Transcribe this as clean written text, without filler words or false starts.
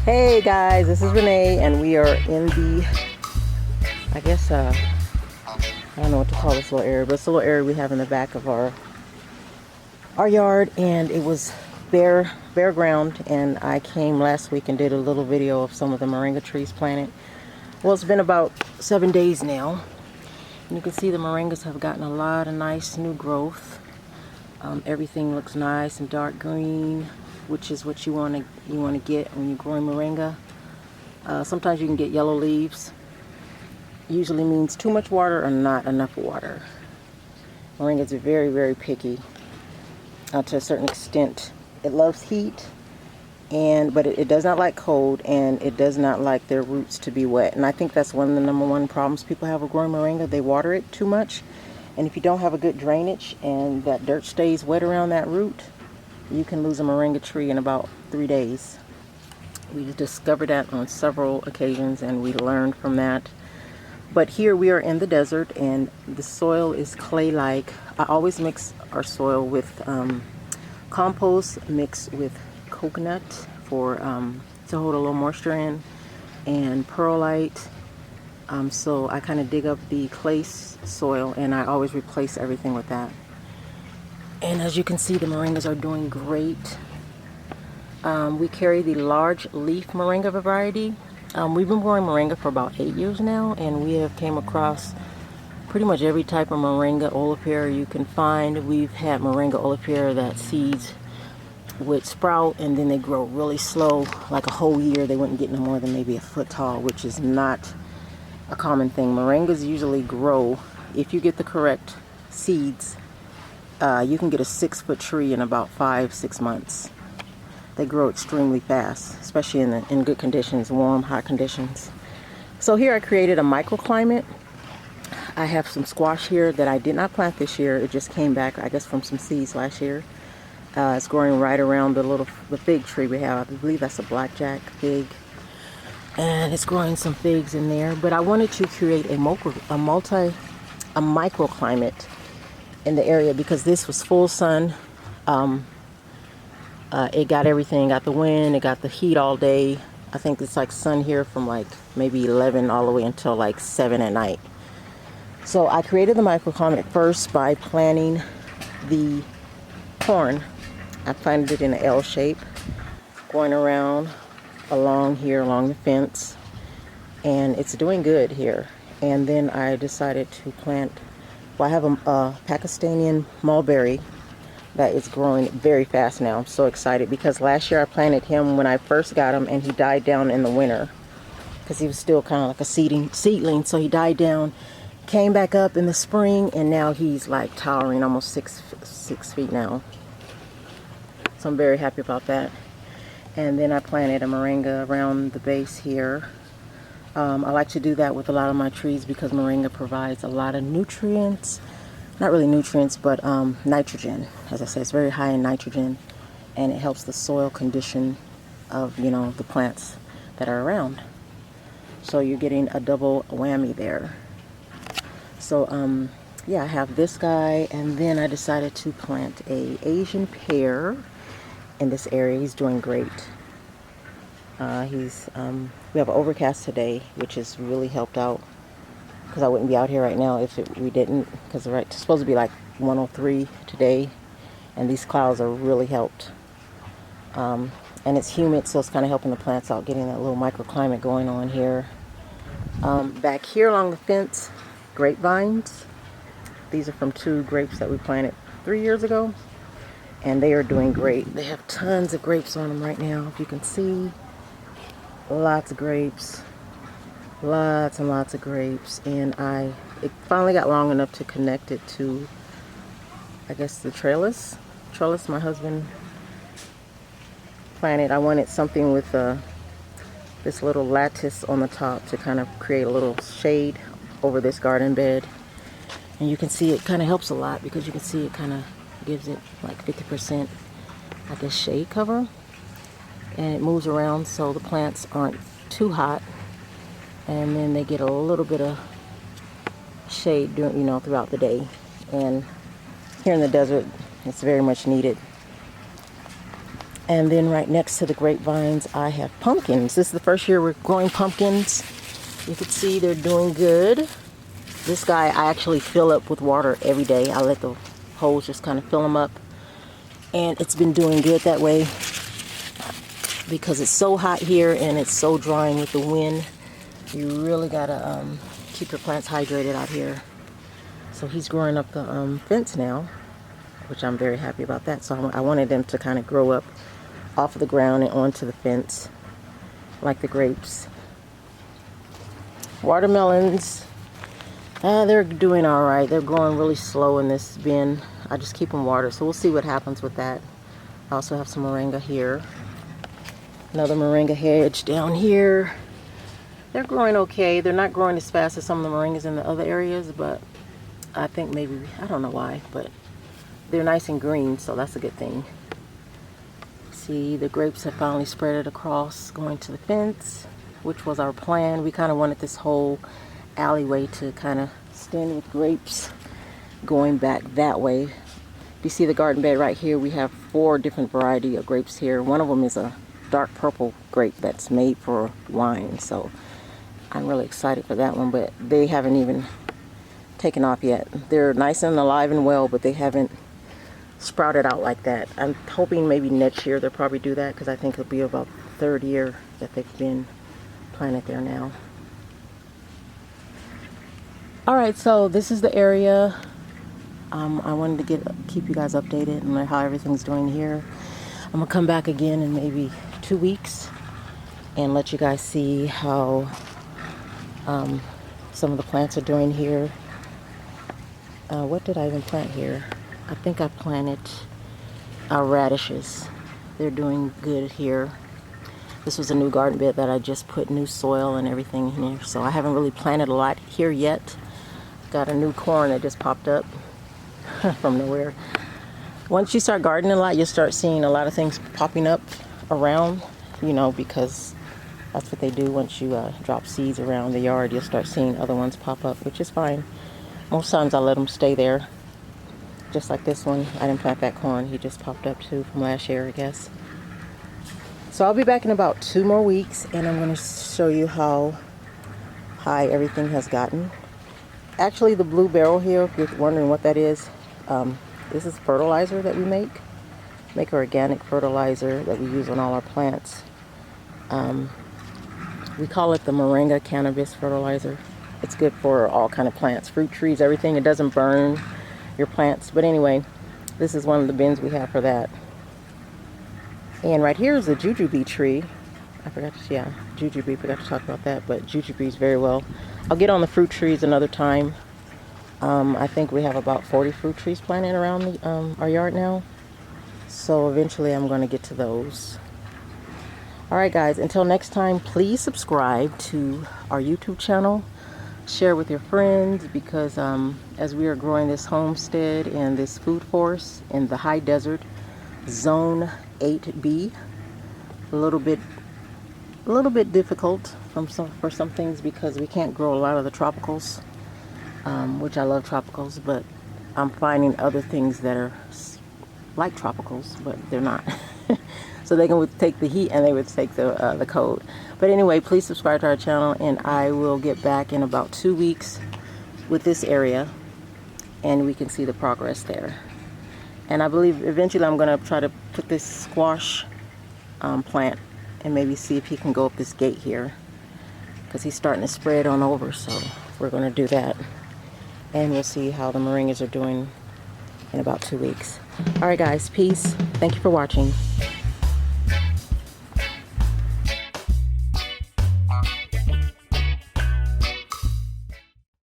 Hey guys, this is Renee, and we are in the, I guess, I don't know what to call this little area, but it's a little area we have in the back of our yard, and it was bare ground, and I came last week and did a little video of some of the moringa trees planted. Well, it's been about 7 days now, and you can see the moringas have gotten a lot of nice new growth. Everything looks nice and dark green, which is what you want to get when you're growing moringa. Sometimes you can get yellow leaves. Usually means too much water or not enough water. Moringas are very, very picky to a certain extent. It loves heat, but it does not like cold, and it does not like their roots to be wet. And I think that's one of the #1 problems people have with growing moringa. They water it too much, and if you don't have a good drainage and that dirt stays wet around that root, you can lose a moringa tree in about 3 days. We discovered that on several occasions, and we learned from that. But here we are in the desert, and the soil is clay-like. I always mix our soil with compost mixed with coconut for to hold a little moisture in, and perlite. So I kind of dig up the clay soil, and I always replace everything with that. And as you can see, the moringas are doing great. We carry the large leaf moringa variety. We've been growing moringa for about 8 years now, and we have came across pretty much every type of moringa oleifera you can find. We've had moringa oleifera that seeds would sprout and then they grow really slow, like a whole year they wouldn't get no more than maybe a foot tall, which is not a common thing. Moringas usually grow, if you get the correct seeds, you can get a 6-foot tree in about 5-6 months. They grow extremely fast, especially in good conditions, warm, hot conditions. So here I created a microclimate. I have some squash here that I did not plant this year. It just came back, I guess, from some seeds last year. It's growing right around the fig tree we have. I believe that's a blackjack fig, and it's growing some figs in there. But I wanted to create a microclimate in the area because this was full sun. It got everything, got the wind, it got the heat all day. I think it's like sun here from like maybe 11 all the way until like 7 at night. So I created the microclimate first by planting the corn. I planted it in an L shape, going around along here, along the fence, and it's doing good here. And then I decided to plant, well, I have a Pakistani mulberry that is growing very fast now. I'm so excited because last year I planted him when I first got him, and he died down in the winter because he was still kind of like a seedling. So he died down, came back up in the spring, and now he's like towering almost six feet now. So I'm very happy about that. And then I planted a moringa around the base here. I like to do that with a lot of my trees because moringa provides a lot of nutrients. Not really nutrients, but nitrogen. As I said, it's very high in nitrogen, and it helps the soil condition of, the plants that are around. So you're getting a double whammy there. So yeah, I have this guy, and then I decided to plant a Asian pear in this area. He's doing great. We have an overcast today, which has really helped out, because I wouldn't be out here right now if we didn't, because it's supposed to be like 103 today, and these clouds are really helped. And it's humid, so it's kind of helping the plants out, getting that little microclimate going on here. Back here along the fence, grapevines. These are from 2 grapes that we planted 3 years ago, and they are doing great. They have tons of grapes on them right now, if you can see. Lots of grapes. Lots and lots of grapes, and it finally got long enough to connect it to, I guess, the trellis my husband planted. I wanted something with this little lattice on the top to kind of create a little shade over this garden bed. And you can see it kind of helps a lot because you can see it kind of gives it like 50%, I guess, shade cover, and it moves around so the plants aren't too hot, and then they get a little bit of shade during, throughout the day. And here in the desert, it's very much needed. And then right next to the grapevines, I have pumpkins. This is the first year we're growing pumpkins. You can see they're doing good. This guy, I actually fill up with water every day. I let the hose just kind of fill them up. And it's been doing good that way because it's so hot here and it's so drying with the wind. You really gotta keep your plants hydrated out here. So he's growing up the fence now, which I'm very happy about that. So I wanted them to kind of grow up off of the ground and onto the fence like the grapes. Watermelons, they're doing all right. They're growing really slow in this bin. I just keep them watered, so we'll see what happens with that. I also have some moringa here. Another moringa hedge down here. They're growing okay. They're not growing as fast as some of the moringas in the other areas, but I think maybe, I don't know why, but they're nice and green, so that's a good thing. See, the grapes have finally spread it across going to the fence, which was our plan. We kind of wanted this whole alleyway to kind of stand with grapes going back that way. You see the garden bed right here, we have 4 different variety of grapes here. One of them is a dark purple grape that's made for wine, so I'm really excited for that one, but they haven't even taken off yet. They're nice and alive and well, but they haven't sprouted out like that. I'm hoping maybe next year they'll probably do that, because I think it'll be about the 3rd year that they've been planted there now. Alright, so this is the area. I wanted to keep you guys updated on how everything's doing here. I'm gonna come back again in maybe 2 weeks and let you guys see how some of the plants are doing here. What did I even plant here? I think I planted radishes. They're doing good here. This was a new garden bed that I just put new soil and everything in here, so I haven't really planted a lot here yet. Got a new corn that just popped up from nowhere. Once you start gardening a lot, you'll start seeing a lot of things popping up around, you know, because that's what they do. Once you drop seeds around the yard, you'll start seeing other ones pop up, which is fine. Most times I let them stay there. Just like this one, I didn't plant that corn. He just popped up too from last year, I guess. So I'll be back in about 2 more weeks, and I'm going to show you how high everything has gotten. Actually, the blue barrel here, if you're wondering what that is, this is fertilizer that we make organic fertilizer that we use on all our plants. We call it the Moringa cannabis fertilizer. It's good for all kind of plants, fruit trees, everything. It doesn't burn your plants. But anyway, this is one of the bins we have for that. And right here is a jujube tree. I forgot to talk about that, but jujube is very well. I'll get on the fruit trees another time. I think we have about 40 fruit trees planted around our yard now. So eventually I'm going to get to those. Alright guys, until next time, please subscribe to our YouTube channel. Share with your friends, because as we are growing this homestead and this food forest in the high desert, zone 8B, a little bit difficult for some things, because we can't grow a lot of the tropicals, which I love tropicals, but I'm finding other things that are like tropicals, but they're not. So they can take the heat and they would take the cold. But anyway, please subscribe to our channel, and I will get back in about 2 weeks with this area, and we can see the progress there. And I believe eventually I'm going to try to put this squash plant and maybe see if he can go up this gate here, because he's starting to spread on over. So we're going to do that, and we'll see how the moringas are doing in about 2 weeks. All right guys, peace. Thank you for watching.